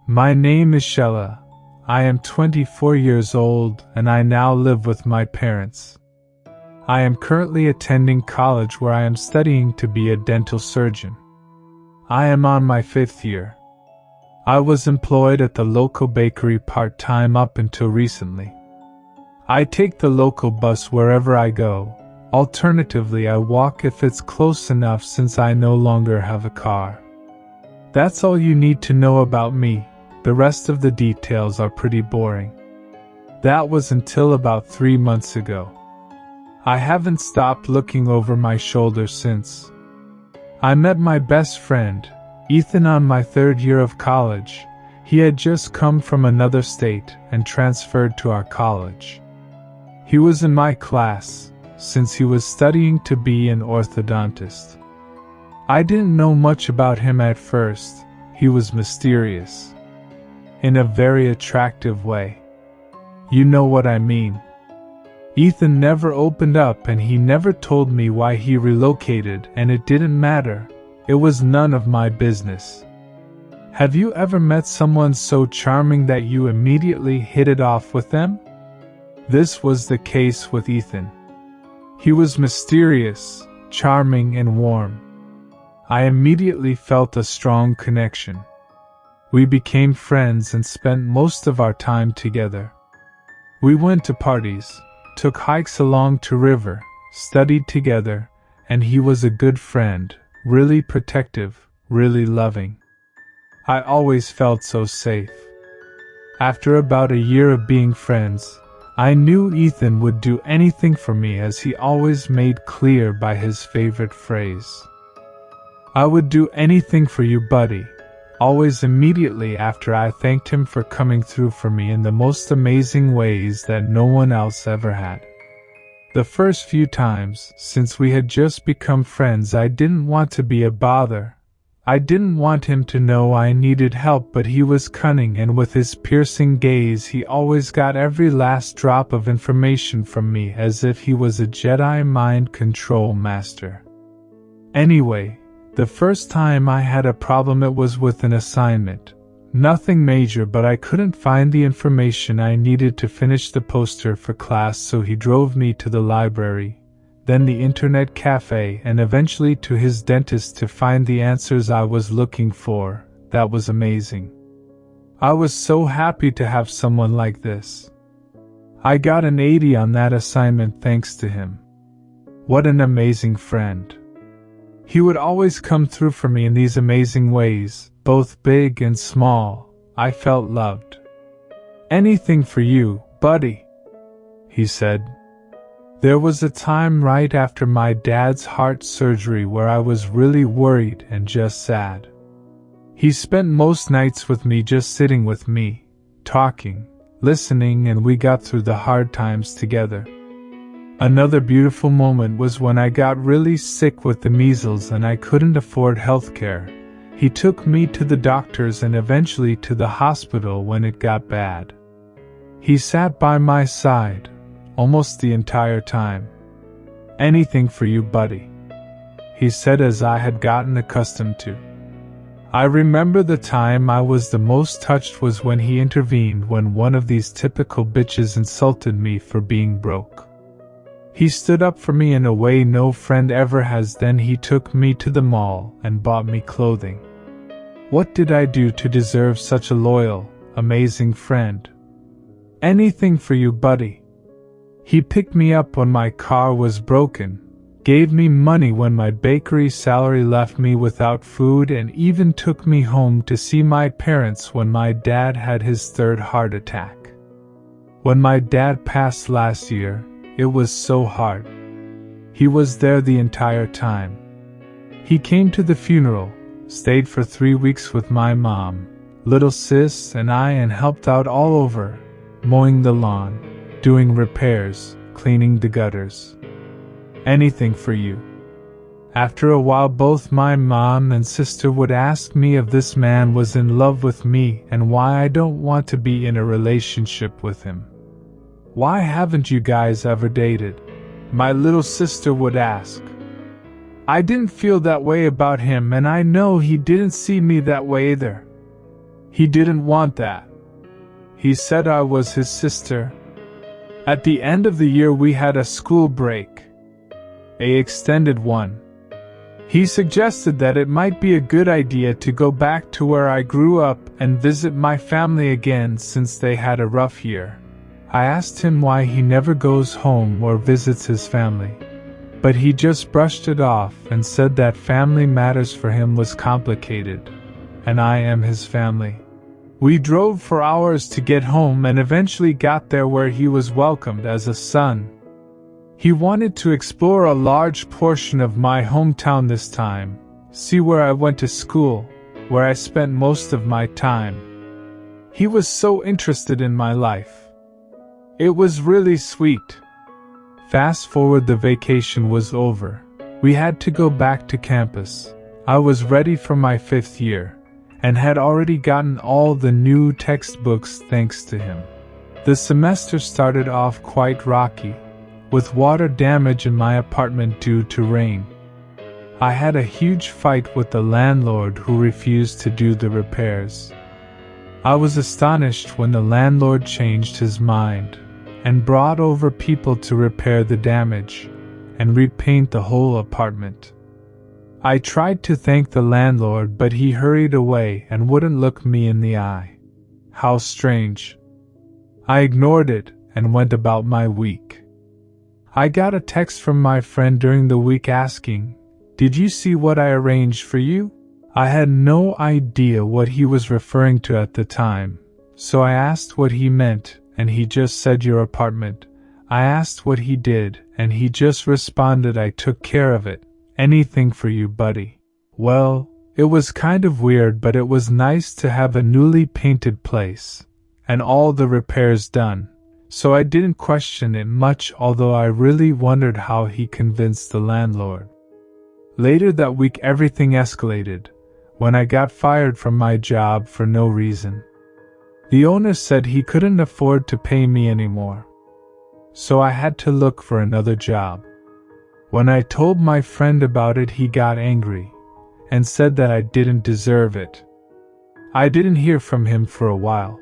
My name is Shella. I am 24 years old and I now live with my parents. I am currently attending college where I am studying to be a dental surgeon. I am on my 5th year. I was employed at the local bakery part-time up until recently. I take the local bus wherever I go. Alternatively, I walk if it's close enough since I no longer have a car. That's all you need to know about me. The rest of the details are pretty boring. That was until about 3 months ago. I haven't stopped looking over my shoulder since. I met my best friend, Ethan, on my 3rd year of college. He had just come from another state and transferred to our college. He was in my class, since he was studying to be an orthodontist. I didn't know much about him at first. He was mysterious. In a very attractive way. You know what I mean. Ethan never opened up and he never told me why he relocated, and it didn't matter. It was none of my business. Have you ever met someone so charming that you immediately hit it off with them? This was the case with Ethan. He was mysterious, charming, and warm. I immediately felt a strong connection. We became friends and spent most of our time together. We went to parties, took hikes along to river, studied together, and he was a good friend, really protective, really loving. I always felt so safe. After about a year of being friends, I knew Ethan would do anything for me, as he always made clear by his favorite phrase. I would do anything for you, buddy. Always immediately after I thanked him for coming through for me in the most amazing ways that no one else ever had. The first few times, since we had just become friends, I didn't want to be a bother. I didn't want him to know I needed help, but he was cunning, and with his piercing gaze he always got every last drop of information from me, as if he was a Jedi mind control master. Anyway, the first time I had a problem, it was with an assignment. Nothing major, but I couldn't find the information I needed to finish the poster for class, so he drove me to the library, then the internet cafe, and eventually to his dentist to find the answers I was looking for. That was amazing. I was so happy to have someone like this. I got an 80 on that assignment thanks to him. What an amazing friend. He would always come through for me in these amazing ways, both big and small. I felt loved. Anything for you, buddy, he said. There was a time right after my dad's heart surgery where I was really worried and just sad. He spent most nights with me, just sitting with me, talking, listening, and we got through the hard times together. Another beautiful moment was when I got really sick with the measles and I couldn't afford healthcare. He took me to the doctors and eventually to the hospital when it got bad. He sat by my side, almost the entire time. Anything for you, buddy, he said, as I had gotten accustomed to. I remember the time I was the most touched was when he intervened when one of these typical bitches insulted me for being broke. He stood up for me in a way no friend ever has. Then he took me to the mall and bought me clothing. What did I do to deserve such a loyal, amazing friend? Anything for you, buddy. He picked me up when my car was broken, gave me money when my bakery salary left me without food, and even took me home to see my parents when my dad had his 3rd heart attack. When my dad passed last year, it was so hard. He was there the entire time. He came to the funeral, stayed for 3 weeks with my mom, little sis, and I, and helped out all over, mowing the lawn, doing repairs, cleaning the gutters. Anything for you. After a while, both my mom and sister would ask me if this man was in love with me and why I don't want to be in a relationship with him. Why haven't you guys ever dated? My little sister would ask. I didn't feel that way about him, and I know he didn't see me that way either. He didn't want that. He said I was his sister. At the end of the year we had a school break. An extended one. He suggested that it might be a good idea to go back to where I grew up and visit my family again since they had a rough year. I asked him why he never goes home or visits his family. But he just brushed it off and said that family matters for him was complicated. And I am his family. We drove for hours to get home and eventually got there where he was welcomed as a son. He wanted to explore a large portion of my hometown this time, see where I went to school, where I spent most of my time. He was so interested in my life. It was really sweet. Fast forward, the vacation was over. We had to go back to campus. I was ready for my 5th year, and had already gotten all the new textbooks thanks to him. The semester started off quite rocky, with water damage in my apartment due to rain. I had a huge fight with the landlord who refused to do the repairs. I was astonished when the landlord changed his mind and brought over people to repair the damage and repaint the whole apartment. I tried to thank the landlord, but he hurried away and wouldn't look me in the eye. How strange. I ignored it and went about my week. I got a text from my friend during the week asking, "Did you see what I arranged for you?" I had no idea what he was referring to at the time, so I asked what he meant, and he just said your apartment. I asked what he did, and he just responded, "I took care of it. Anything for you, buddy." Well, it was kind of weird, but it was nice to have a newly painted place, and all the repairs done. So I didn't question it much, although I really wondered how he convinced the landlord. Later that week everything escalated, when I got fired from my job for no reason. The owner said he couldn't afford to pay me anymore. So I had to look for another job. When I told my friend about it, he got angry, and said that I didn't deserve it. I didn't hear from him for a while.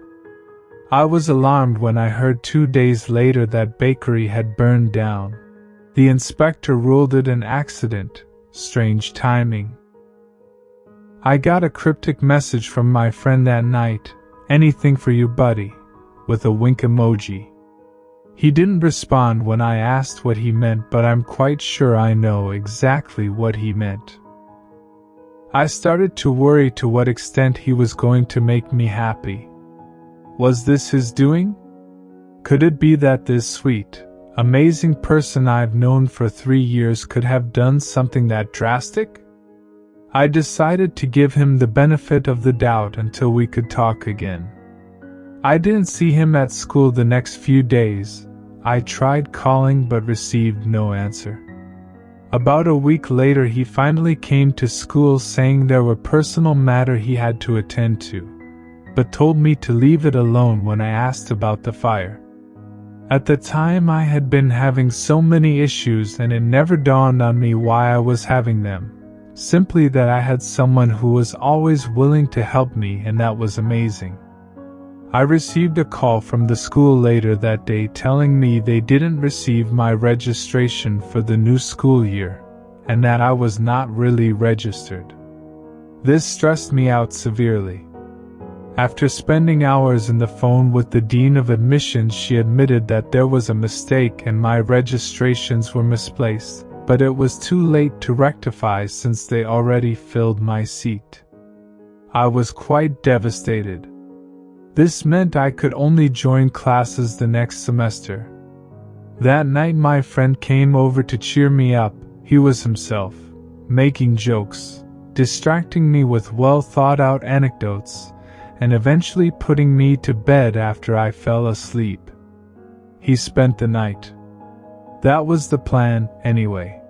I was alarmed when I heard 2 days later that bakery had burned down. The inspector ruled it an accident. Strange timing. I got a cryptic message from my friend that night, "Anything for you, buddy," with a wink emoji. He didn't respond when I asked what he meant, but I'm quite sure I know exactly what he meant. I started to worry to what extent he was going to make me happy. Was this his doing? Could it be that this sweet, amazing person I've known for 3 years could have done something that drastic? I decided to give him the benefit of the doubt until we could talk again. I didn't see him at school the next few days. I tried calling but received no answer. About a week later he finally came to school saying there were personal matter he had to attend to, but told me to leave it alone when I asked about the fire. At the time I had been having so many issues and it never dawned on me why I was having them. Simply that I had someone who was always willing to help me, and that was amazing. I received a call from the school later that day telling me they didn't receive my registration for the new school year, and that I was not really registered. This stressed me out severely. After spending hours on the phone with the dean of admissions, she admitted that there was a mistake and my registrations were misplaced, but it was too late to rectify since they already filled my seat. I was quite devastated. This meant I could only join classes the next semester. That night my friend came over to cheer me up. He was himself, making jokes, distracting me with well-thought-out anecdotes, and eventually putting me to bed after I fell asleep. He spent the night. That was the plan, anyway.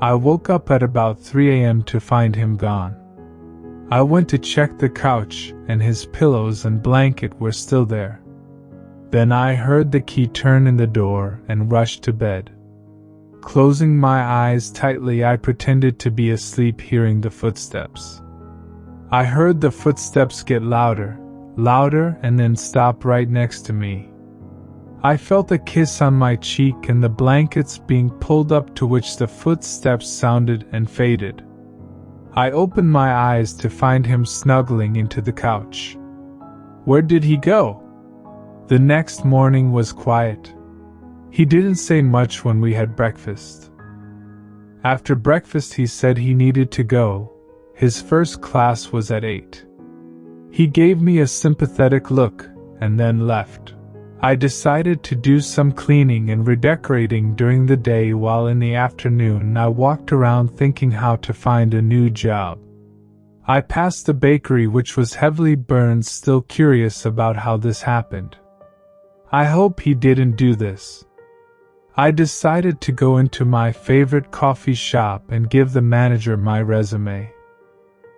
I woke up at about 3 a.m. to find him gone. I went to check the couch, and his pillows and blanket were still there. Then I heard the key turn in the door and rushed to bed. Closing my eyes tightly, I pretended to be asleep, hearing the footsteps. I heard the footsteps get louder, and then stop right next to me. I felt a kiss on my cheek and the blankets being pulled up to which the footsteps sounded and faded. I opened my eyes to find him snuggling into the couch. Where did he go? The next morning was quiet. He didn't say much when we had breakfast. After breakfast he said he needed to go. His first class was at 8. He gave me a sympathetic look and then left. I decided to do some cleaning and redecorating during the day, while in the afternoon I walked around thinking how to find a new job. I passed the bakery, which was heavily burned, still curious about how this happened. I hope he didn't do this. I decided to go into my favorite coffee shop and give the manager my resume.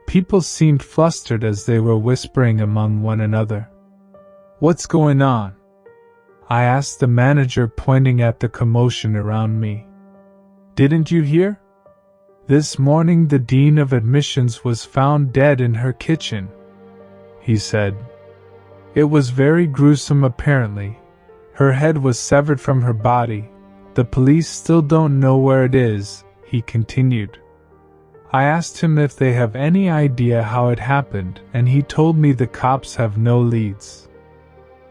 People seemed flustered as they were whispering among one another. What's going on? I asked the manager, pointing at the commotion around me. Didn't you hear? This morning the dean of admissions was found dead in her kitchen, he said. It was very gruesome apparently. Her head was severed from her body. The police still don't know where it is, he continued. I asked him if they have any idea how it happened, and he told me the cops have no leads.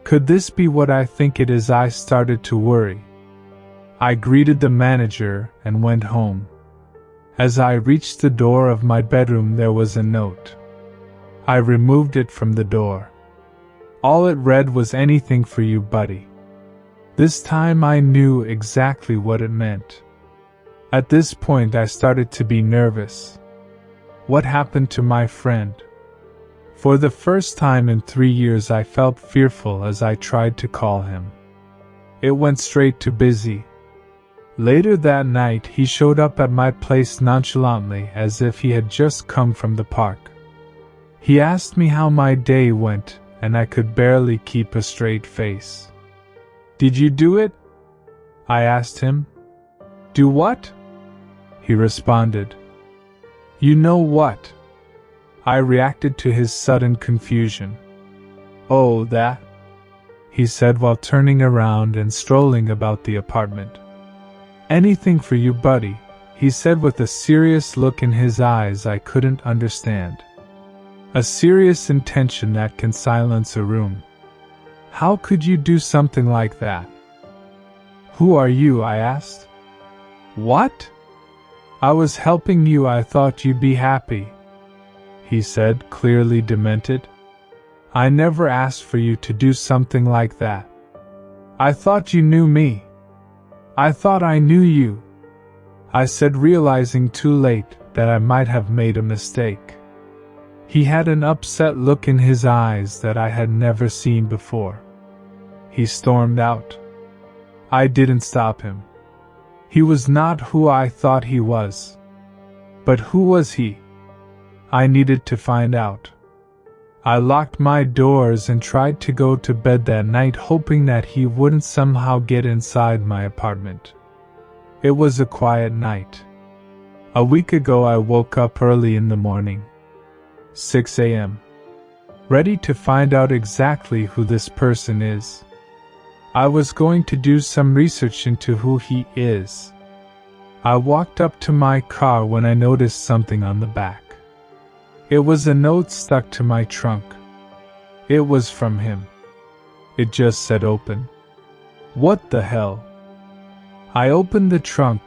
Could this be what I think it is? I started to worry. I greeted the manager and went home. As I reached the door of my bedroom, there was a note. I removed it from the door. All it read was, "Anything for you, buddy." This time I knew exactly what it meant. At this point I started to be nervous. What happened to my friend? For the first time in 3 years I felt fearful as I tried to call him. It went straight to busy. Later that night he showed up at my place nonchalantly, as if he had just come from the park. He asked me how my day went, and I could barely keep a straight face. "Did you do it?" I asked him. "Do what?" he responded. "You know what?" I reacted to his sudden confusion. "Oh, that?" he said while turning around and strolling about the apartment. "Anything for you, buddy," he said with a serious look in his eyes I couldn't understand. A serious intention that can silence a room. How could you do something like that? "Who are you?" I asked. "What?" "I was helping you. I thought you'd be happy," he said, clearly demented. "I never asked for you to do something like that. I thought you knew me. I thought I knew you," I said, realizing too late that I might have made a mistake. He had an upset look in his eyes that I had never seen before. He stormed out. I didn't stop him. He was not who I thought he was. But who was he? I needed to find out. I locked my doors and tried to go to bed that night, hoping that he wouldn't somehow get inside my apartment. It was a quiet night. A week ago I woke up early in the morning. 6 a.m. Ready to find out exactly who this person is. I was going to do some research into who he is. I walked up to my car when I noticed something on the back. It was a note stuck to my trunk. It was from him. It just said "open." What the hell? I opened the trunk,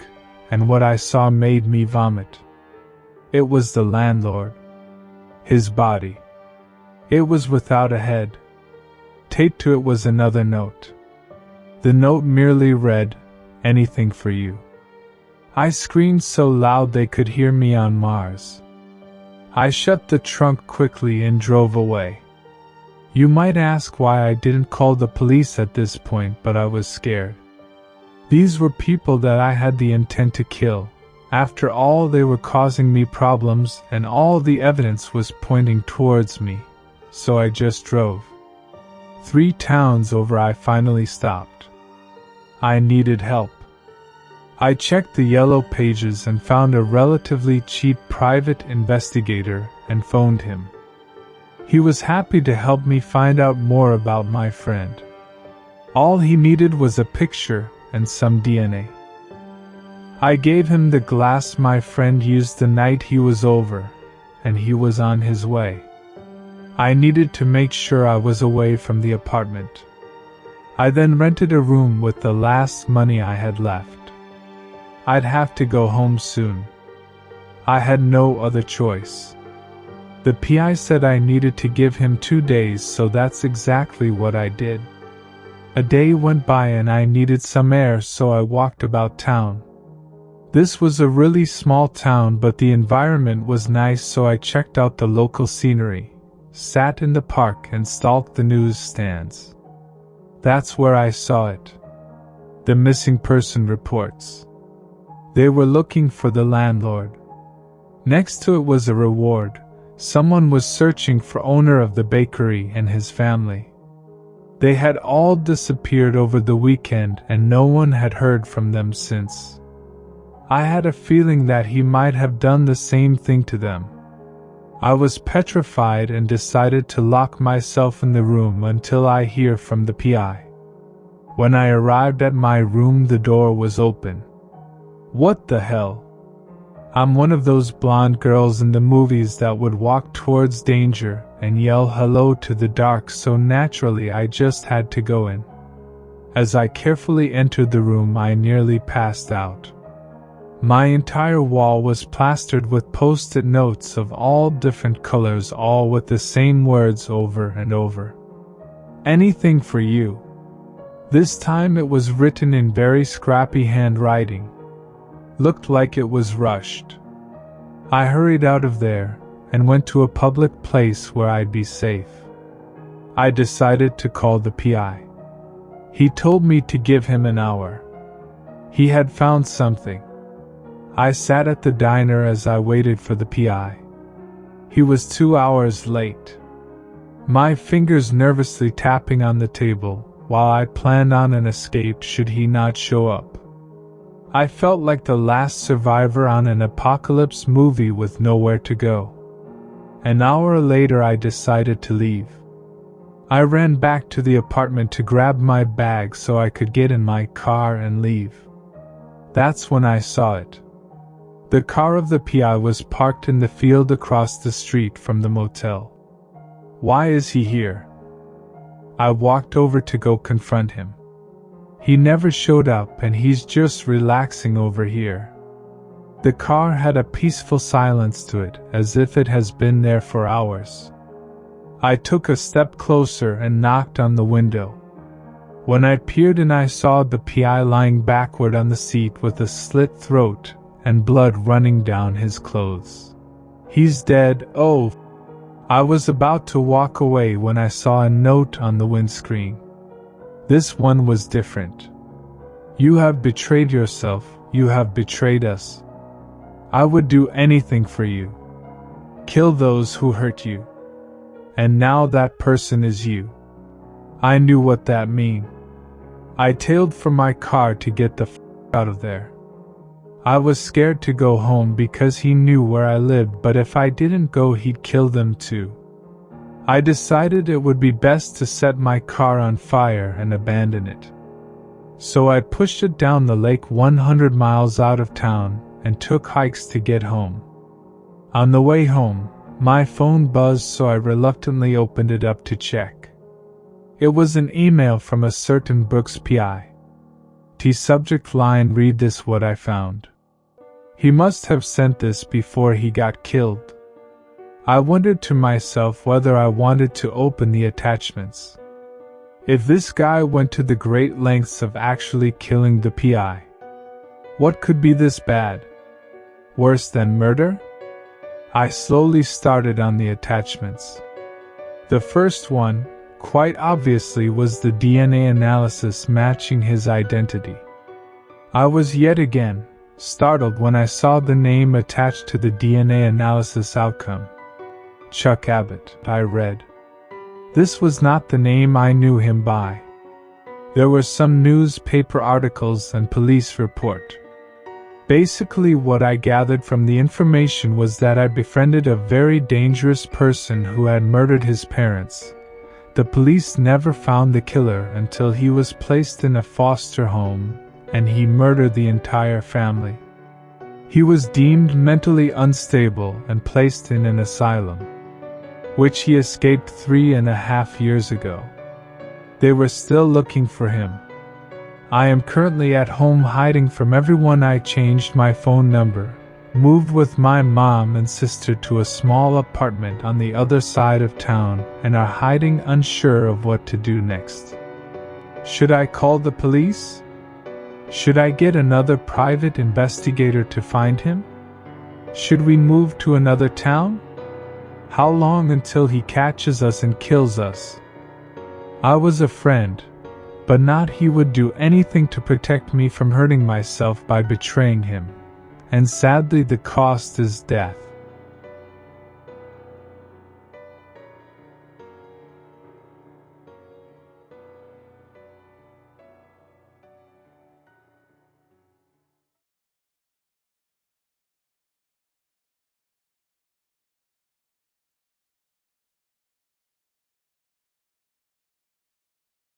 and what I saw made me vomit. It was the landlord. His body. It was without a head. Taped to it was another note. The note merely read, "Anything for you." I screamed so loud they could hear me on Mars. I shut the trunk quickly and drove away. You might ask why I didn't call the police at this point, but I was scared. These were people that I had the intent to kill. After all, they were causing me problems, and all the evidence was pointing towards me, so I just drove. 3 towns over I finally stopped. I needed help. I checked the yellow pages and found a relatively cheap private investigator and phoned him. He was happy to help me find out more about my friend. All he needed was a picture and some DNA. I gave him the glass my friend used the night he was over, and he was on his way. I needed to make sure I was away from the apartment. I then rented a room with the last money I had left. I'd have to go home soon. I had no other choice. The PI said I needed to give him 2 days, so that's exactly what I did. A day went by and I needed some air, so I walked about town. This was a really small town, but the environment was nice, so I checked out the local scenery, sat in the park and stalked the newsstands. That's where I saw it. The missing person reports. They were looking for the landlord. Next to it was a reward. Someone was searching for owner of the bakery and his family. They had all disappeared over the weekend and no one had heard from them since. I had a feeling that he might have done the same thing to them. I was petrified and decided to lock myself in the room until I hear from the PI. When I arrived at my room, the door was open. What the hell? I'm one of those blonde girls in the movies that would walk towards danger and yell hello to the dark, so naturally I just had to go in. As I carefully entered the room, I nearly passed out. My entire wall was plastered with post-it notes of all different colors, all with the same words over and over. Anything for you. This time it was written in very scrappy handwriting. Looked like it was rushed. I hurried out of there and went to a public place where I'd be safe. I decided to call the PI. He told me to give him an hour. He had found something. I sat at the diner as I waited for the PI. He was 2 hours late. My fingers nervously tapping on the table while I planned on an escape should he not show up. I felt like the last survivor on an apocalypse movie with nowhere to go. An hour later I decided to leave. I ran back to the apartment to grab my bag so I could get in my car and leave. That's when I saw it. The car of the PI was parked in the field across the street from the motel. Why is he here? I walked over to go confront him. He never showed up and he's just relaxing over here. The car had a peaceful silence to it, as if it has been there for hours. I took a step closer and knocked on the window. When I peered in, I saw the PI lying backward on the seat with a slit throat and blood running down his clothes. He's dead. Oh! I was about to walk away when I saw a note on the windscreen. This one was different. You have betrayed yourself, you have betrayed us. I would do anything for you. Kill those who hurt you. And now that person is you. I knew what that meant. I tailed for my car to get the out of there. I was scared to go home because he knew where I lived, but if I didn't go, he'd kill them too. I decided it would be best to set my car on fire and abandon it. So I pushed it down the lake 100 miles out of town and took hikes to get home. On the way home, my phone buzzed, so I reluctantly opened it up to check. It was an email from a certain Brooks PI. Subject line: read this what I found. He must have sent this before he got killed. I wondered to myself whether I wanted to open the attachments. If this guy went to the great lengths of actually killing the PI, what could be this bad? Worse than murder? I slowly started on the attachments. The first one, quite obviously, was the DNA analysis matching his identity. I was yet again startled when I saw the name attached to the DNA analysis outcome. Chuck Abbott, I read. This was not the name I knew him by. There were some newspaper articles and police report. Basically, what I gathered from the information was that I befriended a very dangerous person who had murdered his parents. The police never found the killer until he was placed in a foster home, and he murdered the entire family. He was deemed mentally unstable and placed in an asylum, which he escaped 3.5 years ago. They were still looking for him. I am currently at home hiding from everyone. I changed my phone number, moved with my mom and sister to a small apartment on the other side of town, and are hiding, unsure of what to do next. Should I call the police? Should I get another private investigator to find him? Should we move to another town? How long until he catches us and kills us? I was a friend, but not he would do anything to protect me from hurting myself by betraying him. And sadly, the cost is death.